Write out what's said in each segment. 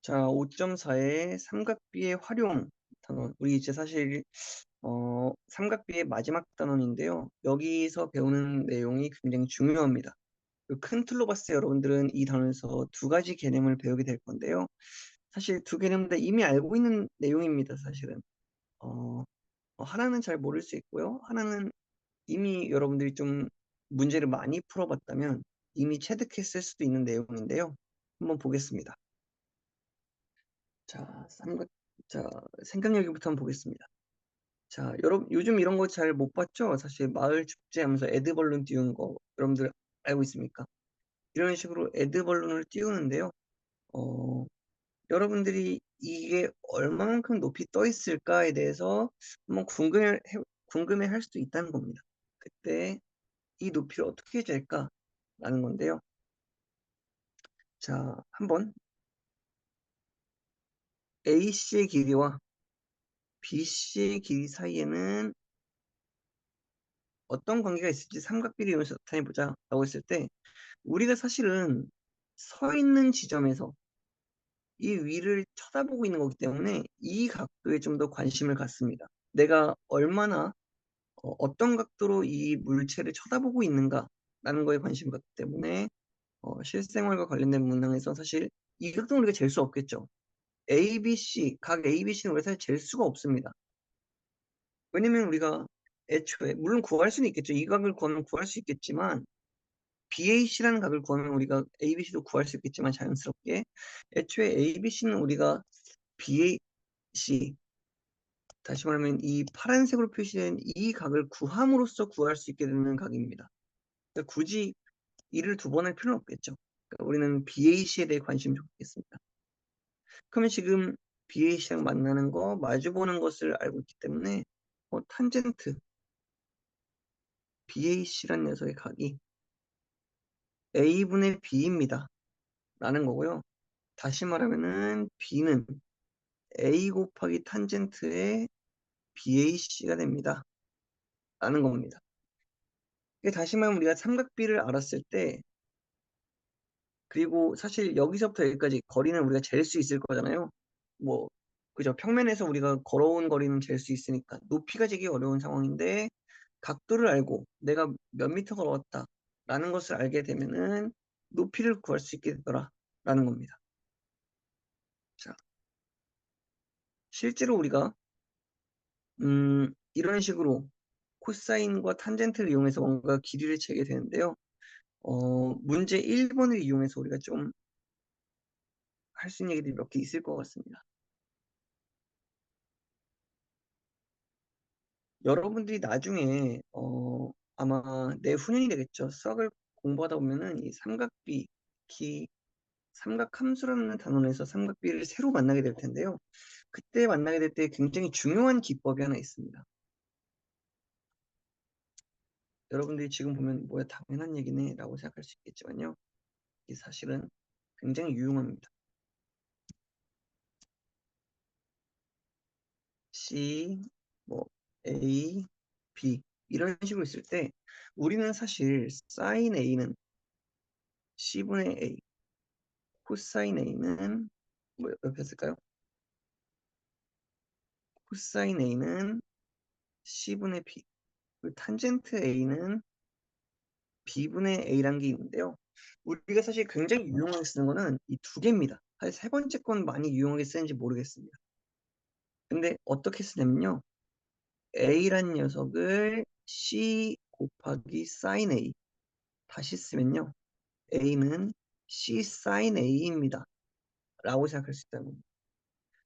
자, 5.4의 삼각비의 활용 단원. 우리 이제 사실 삼각비의 마지막 단원인데요. 여기서 배우는 내용이 굉장히 중요합니다. 큰 틀로 봤을 때 여러분들은 이 단원에서 두 가지 개념을 배우게 될 건데요. 사실 두 개념 다 이미 알고 있는 내용입니다, 사실은. 어, 하나는 잘 모를 수 있고요. 하나는 이미 여러분들이 좀 문제를 많이 풀어봤다면 이미 체득했을 수도 있는 내용인데요. 한번 보겠습니다. 자, 자, 생각여기부터 한번 보겠습니다. 자, 여러분 요즘 이런 거 잘 못 봤죠? 사실 마을 축제 하면서 애드벌룬 띄우는 거 여러분들 알고 있습니까? 이런 식으로 애드벌룬을 띄우는데요. 어, 여러분들이 이게 얼마만큼 높이 떠 있을까에 대해서 한번 궁금해할 수도 있다는 겁니다. 그때 이 높이를 어떻게 잴까라는 건데요. 자, 한번 AC의 길이와 BC의 길이 사이에는 어떤 관계가 있을지 삼각비를 이용해서 나타내 보자라고 했을 때 우리가 사실은 서 있는 지점에서 이 위를 쳐다보고 있는 거기 때문에 이 각도에 좀 더 관심을 갖습니다. 내가 얼마나 어떤 각도로 이 물체를 쳐다보고 있는가라는 거에 관심을 갖기 때문에 실생활과 관련된 문항에서 사실 이 각도는 우리가 잴 수 없겠죠. ABC 각 ABC는 우리가 사실 잴 수가 없습니다. 왜냐면 우리가 애초에 물론 구할 수는 있겠죠. 이 각을 구하면 구할 수 있겠지만 BAC라는 각을 구하면 우리가 ABC도 구할 수 있겠지만 자연스럽게 애초에 ABC는 우리가 BAC 다시 말하면 이 파란색으로 표시된 이 각을 구함으로써 구할 수 있게 되는 각입니다. 그러니까 굳이 이를 두 번 할 필요는 없겠죠. 그러니까 우리는 BAC에 대해 관심을 갖겠습니다. 그러면 지금 BAC랑 만나는 거, 마주보는 것을 알고 있기 때문에 탄젠트 BAC라는 녀석의 각이 A분의 B입니다. 라는 거고요. 다시 말하면은 B는 A 곱하기 탄젠트의 BAC가 됩니다. 라는 겁니다. 다시 말하면 우리가 삼각비를 알았을 때 그리고 사실 여기서부터 여기까지 거리는 우리가 잴 수 있을 거잖아요. 뭐 그죠. 평면에서 우리가 걸어온 거리는 잴 수 있으니까 높이가 재기 어려운 상황인데 각도를 알고 내가 몇 미터 걸어왔다라는 것을 알게 되면은 높이를 구할 수 있게 되더라라는 겁니다. 자, 실제로 우리가 이런 식으로 코사인과 탄젠트를 이용해서 뭔가 길이를 재게 되는데요. 문제 1번을 이용해서 우리가 좀 할 수 있는 얘기들이 몇 개 있을 것 같습니다. 여러분들이 나중에 아마 내후년이 되겠죠. 수학을 공부하다 보면은 이 삼각비, 특히 삼각함수라는 단원에서 삼각비를 새로 만나게 될 텐데요. 그때 만나게 될 때 굉장히 중요한 기법이 하나 있습니다. 여러분들이 지금 보면 뭐야 당연한 얘기네 라고 생각할 수 있겠지만요. 이게 사실은 굉장히 유용합니다. C, 뭐 A, B 이런 식으로 있을 때 우리는 사실 sin A는 C분의 A, 코사인 A는 뭐 옆에 쓸까요? 코사인 A는 C분의 B, 그리고 탄젠트 A는 B분의 A란 게 있는데요. 우리가 사실 굉장히 유용하게 쓰는 거는 이 두 개입니다. 사실 세 번째 건 많이 유용하게 쓰는지 모르겠습니다. 근데 어떻게 쓰냐면요. A란 녀석을 C 곱하기 sin A 다시 쓰면요. A는 C sin A입니다. 라고 생각할 수 있다는 겁니다.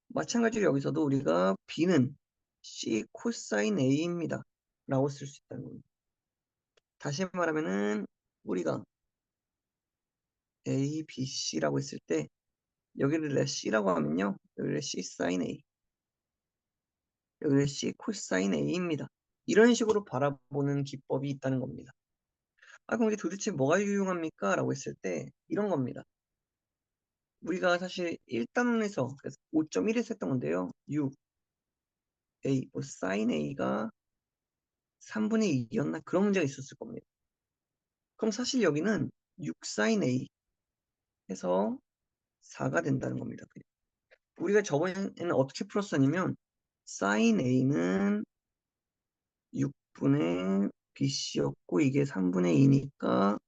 마찬가지로 여기서도 우리가 B는 C 코사인 A입니다. 라고 쓸 수 있다는 겁니다. 다시 말하면은 우리가 A, B, C라고 했을 때 여기를 내가 C라고 하면요. 여기를 C sin A, 여기를 C 코사인 A입니다. 이런 식으로 바라보는 기법이 있다는 겁니다. 그럼 이게 도대체 뭐가 유용합니까? 라고 했을 때 이런 겁니다. 우리가 사실 1단원에서 5.1에서 했던 건데요. 6, A, sin A가 3분의 2였나? 그런 문제가 있었을 겁니다. 그럼 사실 여기는 6 sin A 해서 4가 된다는 겁니다. 우리가 저번에는 어떻게 풀었었냐면 sin a는 6분의 bc였고 이게 3분의 2니까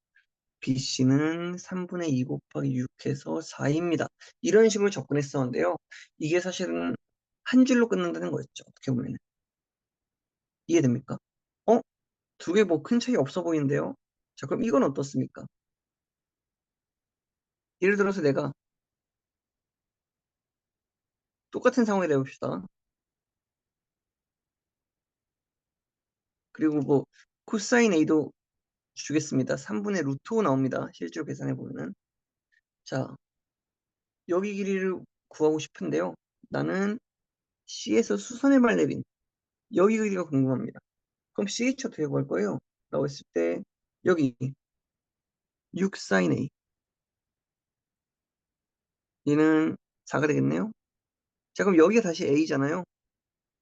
bc는 3분의 2 곱하기 6해서 4입니다. 이런 식으로 접근했었는데요. 이게 사실은 한 줄로 끝난다는 거였죠. 어떻게 보면. 이해됩니까? 어? 두 개 뭐 큰 차이 없어 보이는데요? 자, 그럼 이건 어떻습니까? 예를 들어서 내가 똑같은 상황이 되봅시다. 그리고 뭐 코사인 A도 주겠습니다. 3분의 루트 5 나옵니다. 실제로 계산해 보면은. 자, 여기 길이를 구하고 싶은데요. 나는 C에서 수선해발 내린 여기 길이가 궁금합니다. 그럼 CH 어떻게 구할 거예요? 라고 했을 때 여기 6 sin A 얘는 4가 되겠네요. 자, 그럼 여기가 다시 A잖아요.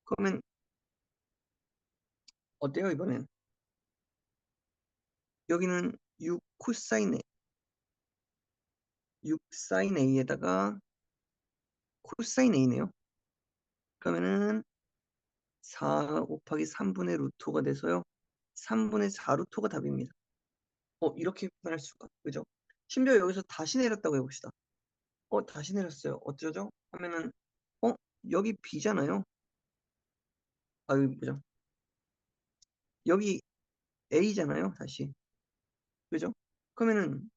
그러면 어때요 이번엔? 여기는 6 코사인 A 6 sin A에다가 코사인 A네요. 그러면은 4 곱하기 3분의 루트가 돼서요. 3분의 4 루트가 답입니다. 이렇게 표현할 수가, 그죠? 심지어 여기서 다시 내렸다고 해봅시다. 다시 내렸어요. 어쩌죠? 하면은, 어, 여기 B잖아요. 여기 뭐죠? 여기 A잖아요. 다시. 그죠? 그러면은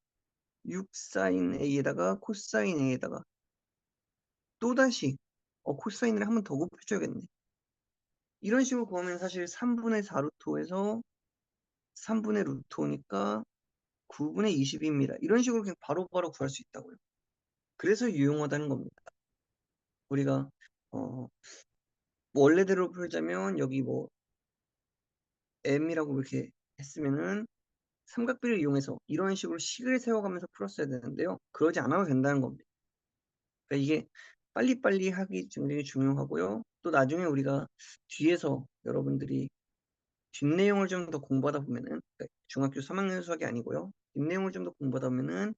6 sin A에다가 코사인 A에다가 또다시 코사인을 한 번 더 곱해줘야겠네. 이런 식으로 구하면 사실 3분의 4 루트 5에서 3분의 루트 5니까 9분의 20입니다. 이런 식으로 그냥 바로바로 구할 수 있다고요. 그래서 유용하다는 겁니다. 우리가 어, 뭐 원래대로 풀자면 여기 뭐 m이라고 이렇게 했으면은 삼각비를 이용해서 이런 식으로 식을 세워가면서 풀었어야 되는데요. 그러지 않아도 된다는 겁니다. 그러니까 이게 빨리빨리 하기 굉장히 중요하고요. 또 나중에 우리가 뒤에서 여러분들이 뒷내용을 좀 더 공부하다 보면은 그러니까 중학교 3학년 수학이 아니고요. 뒷내용을 좀 더 공부하다 보면은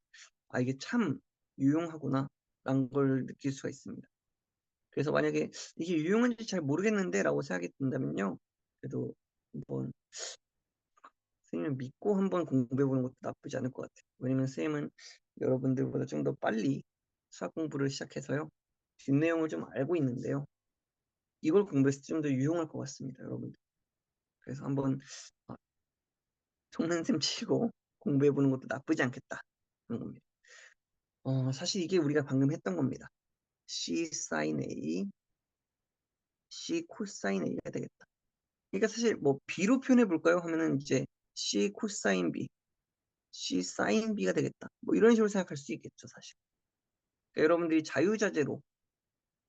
이게 참 유용하구나 라는 걸 느낄 수가 있습니다. 그래서 만약에 이게 유용한지 잘 모르겠는데 라고 생각이 든다면요. 그래도 한번 선생님을 믿고 한번 공부해 보는 것도 나쁘지 않을 것 같아요. 왜냐면 선생님은 여러분들보다 좀 더 빨리 수학 공부를 시작해서요. 뒷내용을 좀 알고 있는데요. 이걸 공부했을 때 좀 더 유용할 것 같습니다. 여러분들. 그래서 한번 어, 속는셈 치고 공부해 보는 것도 나쁘지 않겠다. 그런 겁니다. 사실 이게 우리가 방금 했던 겁니다. C sin A, C 코사인 A가 되겠다. 그러니까 사실 뭐 B로 표현해 볼까요? 하면은 이제 C 코사인 B, C 사인 B가 되겠다. 뭐 이런 식으로 생각할 수 있겠죠, 사실. 그러니까 여러분들이 자유자재로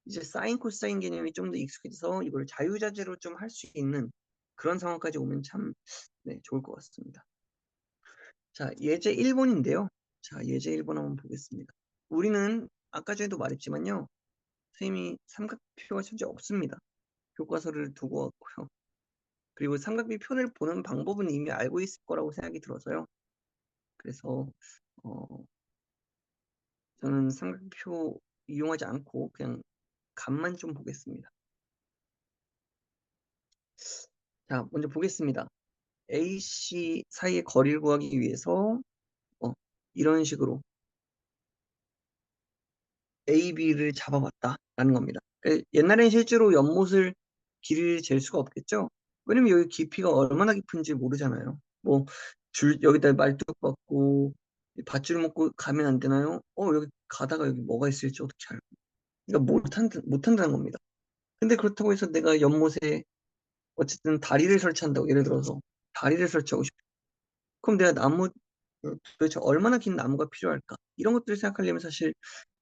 이제 사인 코사인 개념이 좀 더 익숙해져서 이걸 자유자재로 좀 할 수 있는 그런 상황까지 오면 참 네, 좋을 것 같습니다. 자, 예제 1번인데요. 자, 예제 1번 한번 보겠습니다. 우리는 아까 전에도 말했지만요. 선생님이 삼각표가 실제 없습니다. 교과서를 두고 왔고요. 그리고 삼각비 표를 보는 방법은 이미 알고 있을 거라고 생각이 들어서요. 그래서 어, 저는 삼각표 이용하지 않고 그냥 값만 좀 보겠습니다. 자, 먼저 보겠습니다. AC 사이의 거리를 구하기 위해서 이런 식으로 AB를 잡아봤다라는 겁니다. 그러니까 옛날엔 실제로 연못을 길이를 잴 수가 없겠죠. 왜냐면 여기 깊이가 얼마나 깊은지 모르잖아요. 뭐 여기다 말뚝 박고 밧줄 묶고 가면 안 되나요? 여기 가다가 여기 뭐가 있을지 어떻게 알고? 그러니까 못한다는 겁니다. 근데 그렇다고 해서 내가 연못에 어쨌든 다리를 설치한다고 예를 들어서 다리를 설치하고 싶어. 그럼 내가 나무 도대체 얼마나 긴 나무가 필요할까? 이런 것들을 생각하려면 사실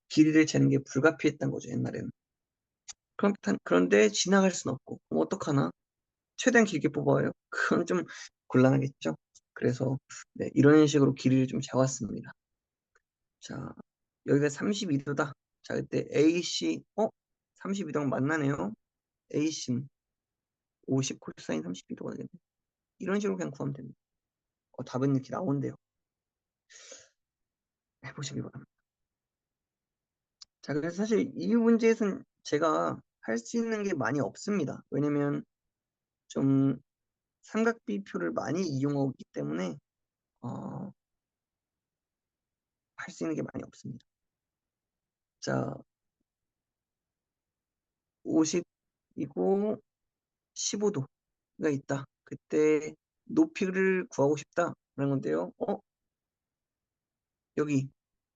길이를 재는 게 불가피했던 거죠, 옛날에는. 그런데 지나갈 순 없고, 그럼 어떡하나? 최대한 길게 뽑아요. 그건 좀 곤란하겠죠? 그래서, 네, 이런 식으로 길이를 좀 재왔습니다. 자, 여기가 32도다. 자, 그때 AC, 32도랑 만나네요. AC 50 코사인 32도가 되겠네. 이런 식으로 그냥 구하면 됩니다. 답은 이렇게 나온대요. 해보시기 바랍니다. 자, 그래서 사실 이 문제에서는 제가 할 수 있는 게 많이 없습니다. 왜냐면 좀 삼각비표를 많이 이용하고 있기 때문에 어 할 수 있는 게 많이 없습니다. 자, 50이고 15 도가 있다. 그때 높이를 구하고 싶다라는 건데요. 여기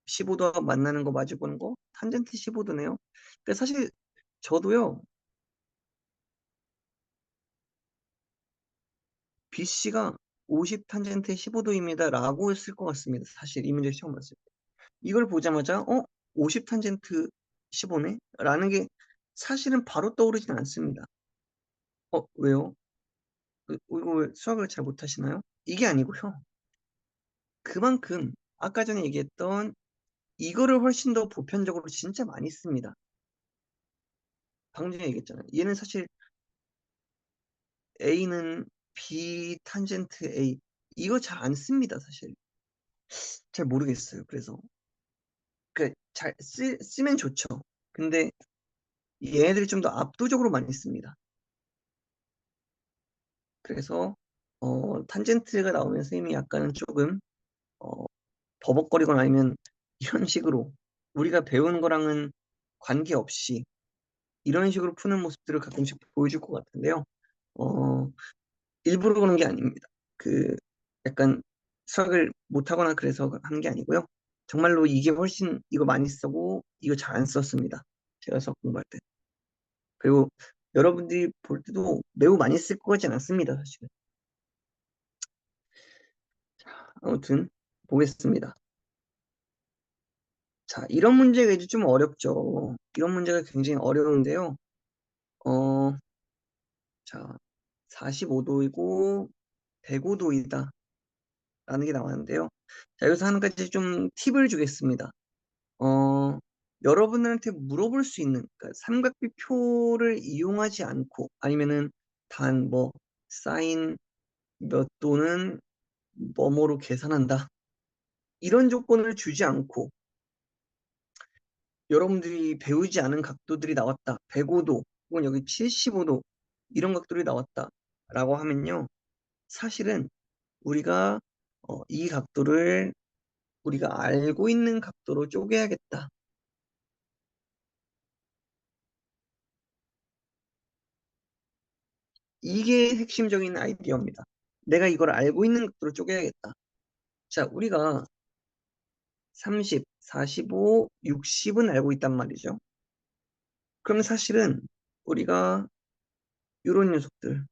15 도와 만나는 거 마주 보는 거 탄젠트 15 도네요. 그러니까 사실 저도요. BC가 50 탄젠트 15 도입니다라고 쓸 것 같습니다. 사실 이 문제 처음 봤을 때. 이걸 보자마자 50 탄젠트 15네? 라는 게 사실은 바로 떠오르진 않습니다. 왜요? 이거 왜 수학을 잘 못하시나요? 이게 아니고요. 그만큼 아까 전에 얘기했던 이거를 훨씬 더 보편적으로 진짜 많이 씁니다. 방금 전에 얘기했잖아요. 얘는 사실 A는 B 탄젠트 A 이거 잘 안 씁니다 사실. 잘 모르겠어요 그래서. 잘 쓰면 좋죠. 근데 얘네들이 좀 더 압도적으로 많이 씁니다. 그래서 탄젠트가 나오면 선생님이 약간은 쪼금 어 버벅거리거나 아니면 이런 식으로 우리가 배운 거랑은 관계없이 이런 식으로 푸는 모습들을 가끔씩 보여줄 것 같은데요. 어 일부러 그런 게 아닙니다. 그 약간 수학을 못하거나 그래서 하는 게 아니고요. 정말로 이게 훨씬 이거 많이 쓰고 이거 잘 안 썼습니다, 제가 수학 공부할 때. 그리고 여러분들이 볼 때도 매우 많이 쓸 것 같진 않습니다, 사실은. 아무튼 보겠습니다. 자, 이런 문제가 이제 좀 어렵죠. 이런 문제가 굉장히 어려운데요. 어 자, 45 도이고 105 도이다 라는 게 나왔는데요. 자, 여기서 한 가지 좀 팁을 주겠습니다. 어 여러분들한테 물어볼 수 있는 그러니까 삼각비표를 이용하지 않고 아니면은 단 뭐 사인 몇 도는 뭐뭐로 계산한다. 이런 조건을 주지 않고 여러분들이 배우지 않은 각도들이 나왔다. 105도 혹은 여기 75도 이런 각도들이 나왔다라고 하면요. 사실은 우리가 이 각도를 우리가 알고 있는 각도로 쪼개야겠다. 이게 핵심적인 아이디어입니다. '내가 이걸 알고 있는 각도로 쪼개야겠다.' 자, 우리가 30, 45, 60은 알고 있단 말이죠. 그럼 사실은 우리가 요런 녀석들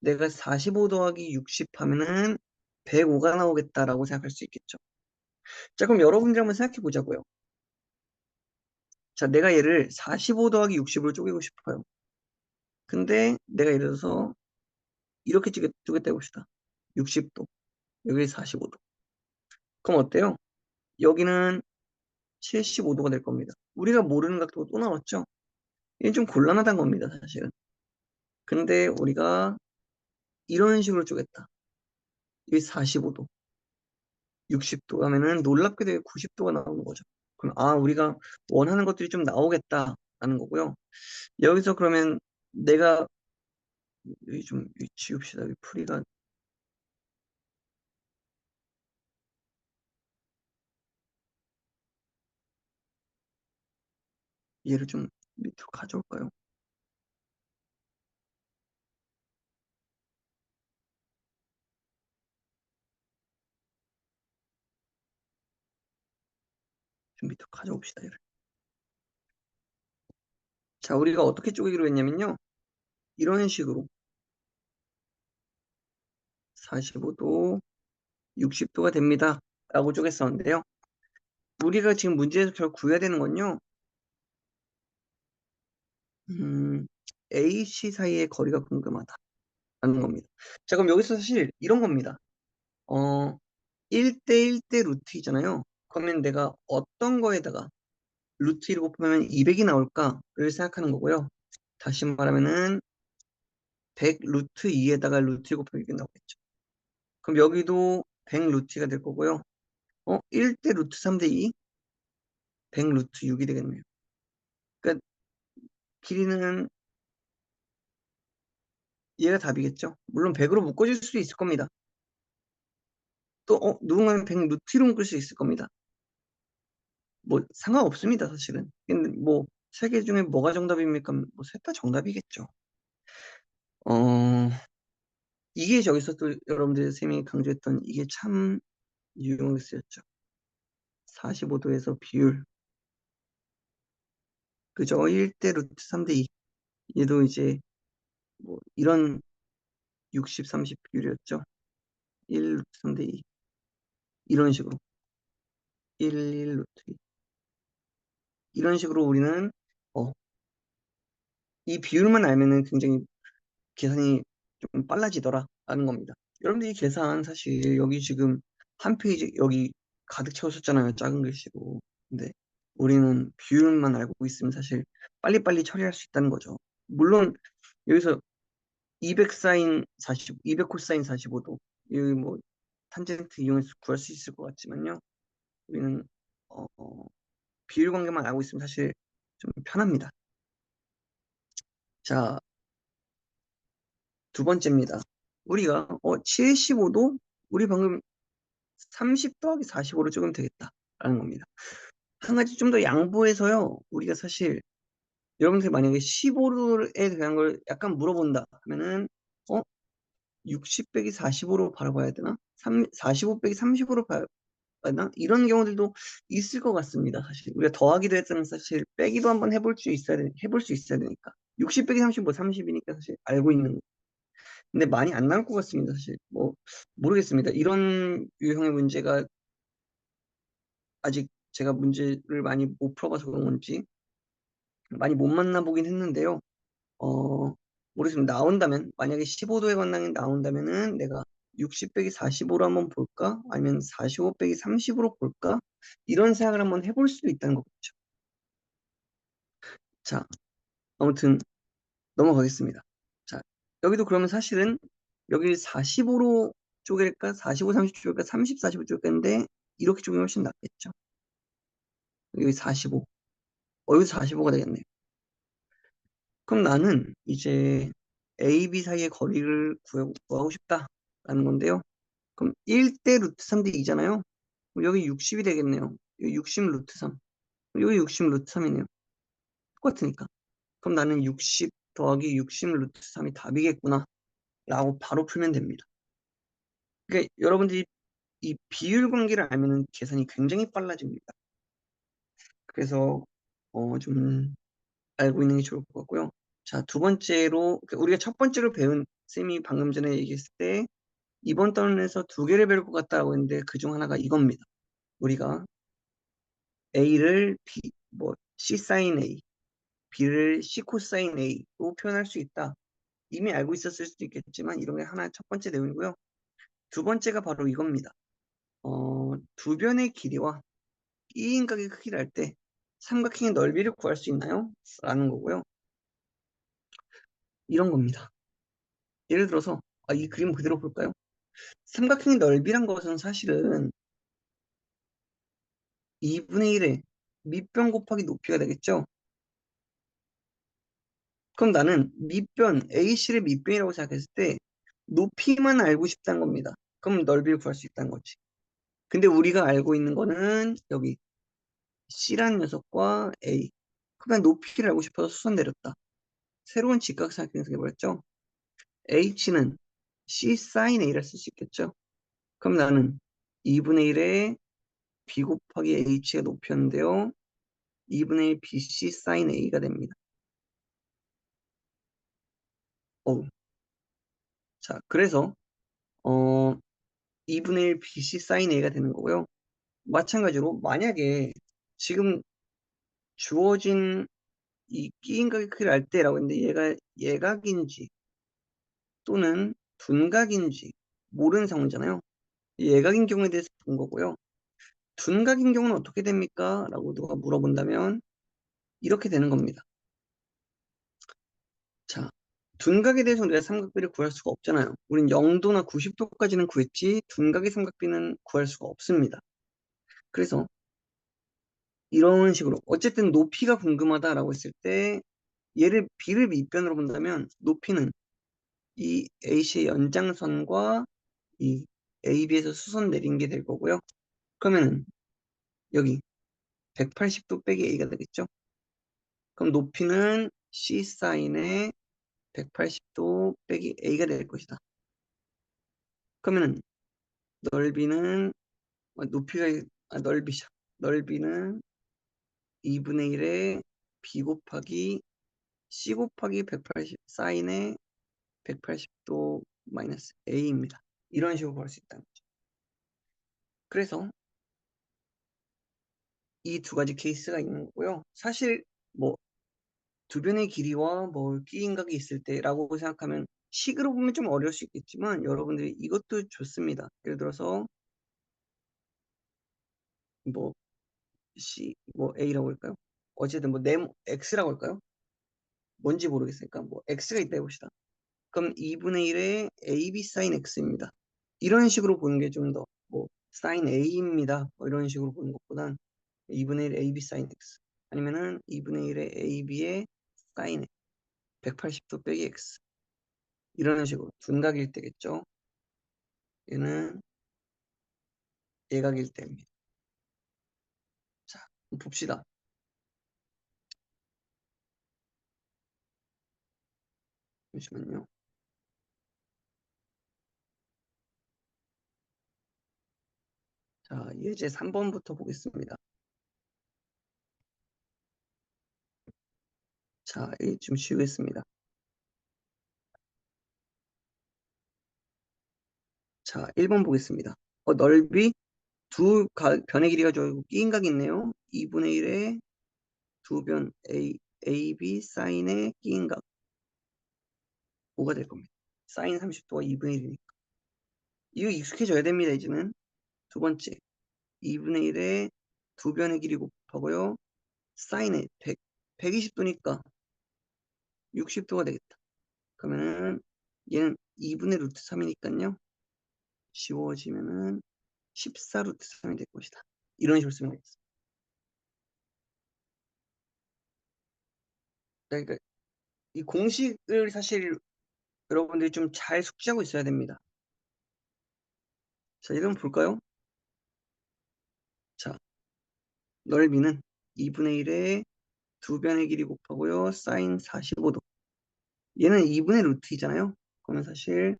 내가 45 더하기 60 하면은 105가 나오겠다라고 생각할 수 있겠죠. 자, 그럼 여러분들이 한번 생각해 보자고요. 자, 내가 얘를 45 더하기 60으로 쪼개고 싶어요. 근데 내가 예를 들어서 이렇게 쪼갰다 해 봅시다. 60 도, 여기 45 도. 그럼 어때요? 여기는 75 도가 될 겁니다. 우리가 모르는 각도가 또 나왔죠? 이게 좀 곤란하다는 겁니다 사실은. 근데 우리가 이런 식으로 쪼갰다. 여기 45 도, 60도 하면은 놀랍게도 여기 90 도가 나오는 거죠. 그럼 '아 우리가 원하는 것들이 좀 나오겠다.'라는 거고요. 여기서 그러면 내가 여기 좀 지웁시다. 여기 풀이가 얘를 좀 밑으로 가져올까요? 좀 밑으로 가져옵시다 얘를. 자, 우리가 어떻게 쪼개기로 했냐면요. 이런 식으로 45 도, 60 도가 됩니다.'라고 쪼갰었는데요. 우리가 지금 문제에서 결국 구해야 되는 건요. 음 'AC 사이의 거리가 궁금하다.'라는 겁니다. 자, 그럼 여기서 사실 이런 겁니다. 어 1대 1대 루트이잖아요. 그러면 내가 어떤 거에다가 루트 1 곱하면 200이 나올까를 생각하는 거고요. 다시 말하면은 100 루트 2에다가 루트 1 곱하면 200 나오겠죠. 그럼 여기도 100 루트 2가 될 거고요. 1 대 루트 3 대 2 100 루트 6이 되겠네요. 그러니까 길이는 얘가 답이겠죠. 물론 100으로 묶어줄 수도 있을 겁니다. 또 누군가는 100 루트로 묶을 수 있을 겁니다. 뭐 상관없습니다, 사실은. 근데 뭐 세 개 중에 뭐가 정답입니까? 뭐 셋 다 정답이겠죠. 어, 이게 저기서 또 여러분들 쌤이 강조했던 이게 참 유용하게 쓰였죠. 45도에서 비율. 그죠? 1대 루트 3대 2. 얘도 이제 뭐 이런 60, 30 비율이었죠. 1 루트 3대 2. 이런 식으로. 1 루트 2. 이런 식으로 우리는 어, 이 비율만 알면은 굉장히 계산이 좀 빨라지더라라는 겁니다. 여러분들 이 계산 사실 여기 지금 한 페이지 여기 가득 채우셨잖아요. 작은 글씨로. 근데 우리는 비율만 알고 있으면 사실 빨리빨리 처리할 수 있다는 거죠. 물론 여기서 200 사인 40, 200 코사인 45도 여기 뭐 탄젠트 이용해서 구할 수 있을 것 같지만요. 우리는 어, 비율 관계만 알고 있으면 사실 좀 편합니다. 자, 두 번째입니다. 우리가 75도 우리 방금 30 더하기 45로 적으면 되겠다라는 겁니다. 한 가지 좀 더 양보해서요. 우리가 사실 여러분들이 만약에 15도에 대한 걸 약간 물어본다 하면은 60 빼기 45로 바로 봐야 되나? 45 빼기 30으로 봐야 되나? 이런 경우들도 있을 것 같습니다. 사실 우리가 더하기도 했으면 사실 빼기도 한번 해볼 수 있어야 되니까 60 빼기 30 뭐 30이니까 사실 알고 있는 거. 근데 많이 안 나올 것 같습니다. 사실 뭐 모르겠습니다. 이런 유형의 문제가 아직 제가 문제를 많이 못 풀어봐서 그런 건지 많이 못 만나보긴 했는데요. 어, 모르겠습니다. 나온다면, 만약에 15도의 관당이 나온다면은 내가 60 빼기 45로 한번 볼까? 아니면 45 빼기 30으로 볼까? 이런 생각을 한번 해볼 수도 있다는 거겠죠. 자, 아무튼 넘어가겠습니다. 자, 여기도 그러면 사실은 여기 45로 쪼갤까? 45, 30 쪼갤까? 30, 45 쪼갤까인데 이렇게 쪼개면 훨씬 낫겠죠. 여기 45. 여기 45가 되겠네요. 그럼 나는 이제 A, B 사이의 거리를 구하고 싶다라는 건데요. 그럼 1대 루트 3대 2잖아요. 그럼 여기 60이 되겠네요. 여기 60 루트 3. 여기 60 루트 3이네요. 똑같으니까. 그럼 나는 60 더하기 60 루트 3이 답이겠구나. 라고 바로 풀면 됩니다. 그러니까 여러분들이 이 비율 관계를 알면은 계산이 굉장히 빨라집니다. 그래서 좀 알고 있는 게 좋을 것 같고요. 자, 두 번째로 우리가 첫 번째로 배운 쌤이 방금 전에 얘기했을 때 이번 턴에서 두 개를 배울 것 같다고 했는데 그중 하나가 이겁니다. 우리가 A를 B, 뭐 C 사인 A, B를 C 코사인 A로 표현할 수 있다. 이미 알고 있었을 수도 있겠지만 이런 게 하나 첫 번째 내용이고요. 두 번째가 바로 이겁니다. 두 변의 길이와 E인각의 크기를 할 때 삼각형의 넓이를 구할 수 있나요? 라는 거고요. 이런 겁니다. 예를 들어서 이 그림 그대로 볼까요? 삼각형의 넓이란 것은 사실은 2분의 1의 밑변 곱하기 높이가 되겠죠? 그럼 나는 밑변, AC를 밑변이라고 생각했을 때 높이만 알고 싶다는 겁니다. 그럼 넓이를 구할 수 있다는 거지. 근데 우리가 알고 있는 거는 여기 C라는 녀석과 A. 그냥 높이를 알고 싶어서 수선 내렸다. 새로운 직각삼각형이 생겨버렸죠. H는 C sin A를 쓸 수 있겠죠. 그럼 나는 2분의 1에 B 곱하기 H가 높이였는데요. 2분의 1 BC sin A가 됩니다. 어우. 자, 그래서 어, 2분의 1 BC sin A가 되는 거고요. 마찬가지로 만약에 지금 주어진 이 끼인각의 크기를 알 때라고 했는데 얘가 예각인지 또는 둔각인지 모르는 상황이잖아요. 예각인 경우에 대해서 본 거고요. 둔각인 경우는 어떻게 됩니까? 라고 누가 물어본다면 이렇게 되는 겁니다. 자, 둔각에 대해서 우리가 삼각비를 구할 수가 없잖아요. 우린 0도나 90도까지는 구했지 둔각의 삼각비는 구할 수가 없습니다. 그래서 이런 식으로 어쨌든 높이가 궁금하다라고 했을 때 얘를 B를 밑변으로 본다면 높이는 이 AC의 연장선과 이 AB에서 수선 내린 게 될 거고요. 그러면 여기 180도 빼기 A가 되겠죠. 그럼 높이는 C 사인의 180도 빼기 A가 될 것이다. 그러면 넓이는 높이가 넓이죠. 넓이는 2분의 1의 B 곱하기 C 곱하기 180 사인의 180도 마이너스 A입니다. 이런 식으로 볼 수 있다는 거죠. 그래서 이 두 가지 케이스가 있는 거고요. 사실 뭐 두변의 길이와 뭐 끼인각이 있을 때라고 생각하면 식으로 보면 좀 어려울 수 있겠지만 여러분들이 이것도 좋습니다. 예를 들어서 뭐 C 뭐 A라고 할까요? 어쨌든 뭐 네모 X라고 할까요? 뭔지 모르겠으니까 뭐 X가 있다 해봅시다. 그럼 2분의 1의 AB 사인 X입니다. 이런 식으로 보는 게 좀 더 뭐 사인 A입니다. 뭐 이런 식으로 보는 것보단 2분의 1 AB 사인 X 아니면은 2분의 1의 AB의 사인 180도 빼기 X 이런 식으로 둔각일 때겠죠. 얘는 예각일 때입니다. 자, 봅시다. 잠시만요. 자, 예제 3번부터 보겠습니다. 자, 좀 쉬우겠습니다. 자, 1번 보겠습니다. 넓이 변의 길이가 저기 끼인 각이 있네요. 2분의 1의 두 변 AB 사인의 끼인 각 5가 될 겁니다. 사인 30도가 2분의 1이니까. 이거 익숙해져야 됩니다, 이제는. 두 번째, 2분의 1의 두 변의 길이 곱하고요. 사인의 120도니까 60도가 되겠다. 그러면은 얘는 2분의 루트 3이니까요. 쉬워지면은 14 루트 3이 될 것이다. 이런 식으로 쓰면 되겠습니다. 그러니까 이 공식을 사실 여러분들이 좀 잘 숙지하고 있어야 됩니다. 자, 이런 볼까요? 자, 넓이는 2분의 1의 두 변의 길이 곱하고요. 사인 45도. 얘는 2분의 루트이잖아요. 그러면 사실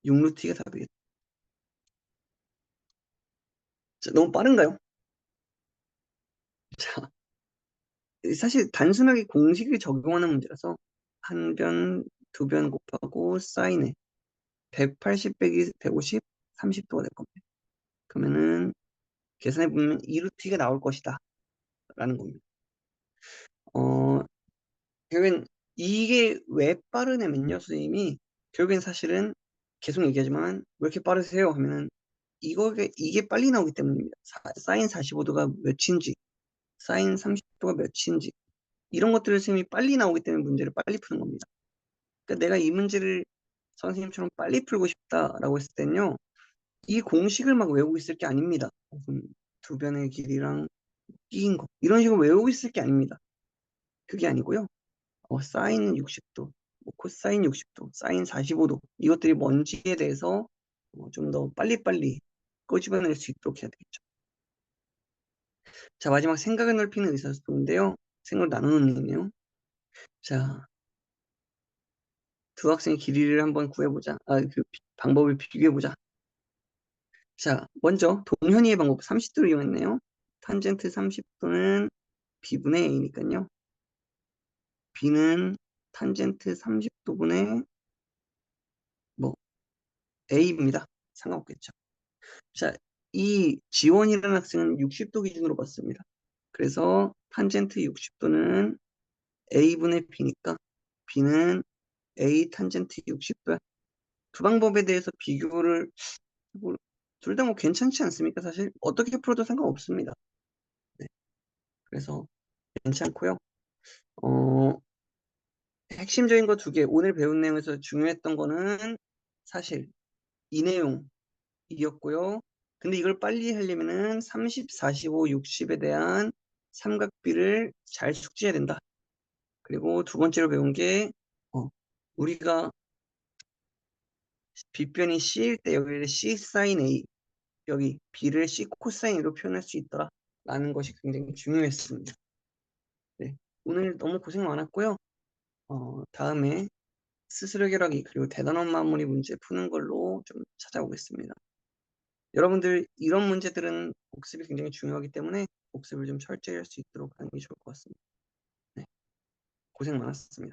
6루트가 답이겠다. 자, 너무 빠른가요? 자, 사실 단순하게 공식을 적용하는 문제라서 한 변, 두 변 곱하고 사인에 180 빼기 150, 30도가 될 겁니다. 그러면은 계산해 보면 2루트가 나올 것이다. 라는 겁니다. 결국엔 이게 왜 빠르냐면요, 선생님이 결국엔 사실은 계속 얘기하지만 왜 이렇게 빠르세요? 하면은 이게 빨리 나오기 때문입니다. 사인 45도가 몇인지, 사인 30도가 몇인지 이런 것들을 선생님이 빨리 나오기 때문에 문제를 빨리 푸는 겁니다. 그러니까 내가 이 문제를 선생님처럼 빨리 풀고 싶다라고 했을 때는요, 이 공식을 막 외우고 있을 게 아닙니다. 두 변의 길이랑 끼인 거 이런 식으로 외우고 있을 게 아닙니다. 그게 아니고요. 사인 60도, 뭐 코사인 60도, 사인 45도 이것들이 뭔지에 대해서 좀 더 빨리빨리 꼬집어낼 수 있도록 해야 되겠죠. 자, 마지막 생각을 넓히는 의사소통인데요. 생각을 나누는 의미네요. 자, 두 학생의 길이를 한번 구해보자. 그 방법을 비교해보자. 자, 먼저 동현이의 방법 30도를 이용했네요. 탄젠트 30도는 B분의 A니까요. B는 탄젠트 30도분의 뭐 A입니다. 상관없겠죠. 자, 이 지원이라는 학생은 60도 기준으로 봤습니다. 그래서 탄젠트 60도는 A분의 B니까 B는 A 탄젠트 60도야. 두 방법에 대해서 비교를 둘 다 뭐 괜찮지 않습니까? 사실 어떻게 풀어도 상관없습니다. 네, 그래서 괜찮고요. 어, 핵심적인 거 두 개, 오늘 배운 내용에서 중요했던 거는 사실 이 내용이었고요. 근데 이걸 빨리 하려면은 30, 45, 60에 대한 삼각비를 잘 숙지해야 된다. 그리고 두 번째로 배운 게 우리가 빗변이 C일 때 여기를 C sin A, 여기 B를 C 코사인 A로 표현할 수 있더라라는 것이 굉장히 중요했습니다. 네. 오늘 너무 고생 많았고요. 다음에 스스로 해결하기 그리고 대단원 마무리 문제 푸는 걸로 좀 찾아오겠습니다. 여러분들 이런 문제들은 복습이 굉장히 중요하기 때문에 복습을 좀 철저히 할 수 있도록 하는 게 좋을 것 같습니다. 네. 고생 많았습니다.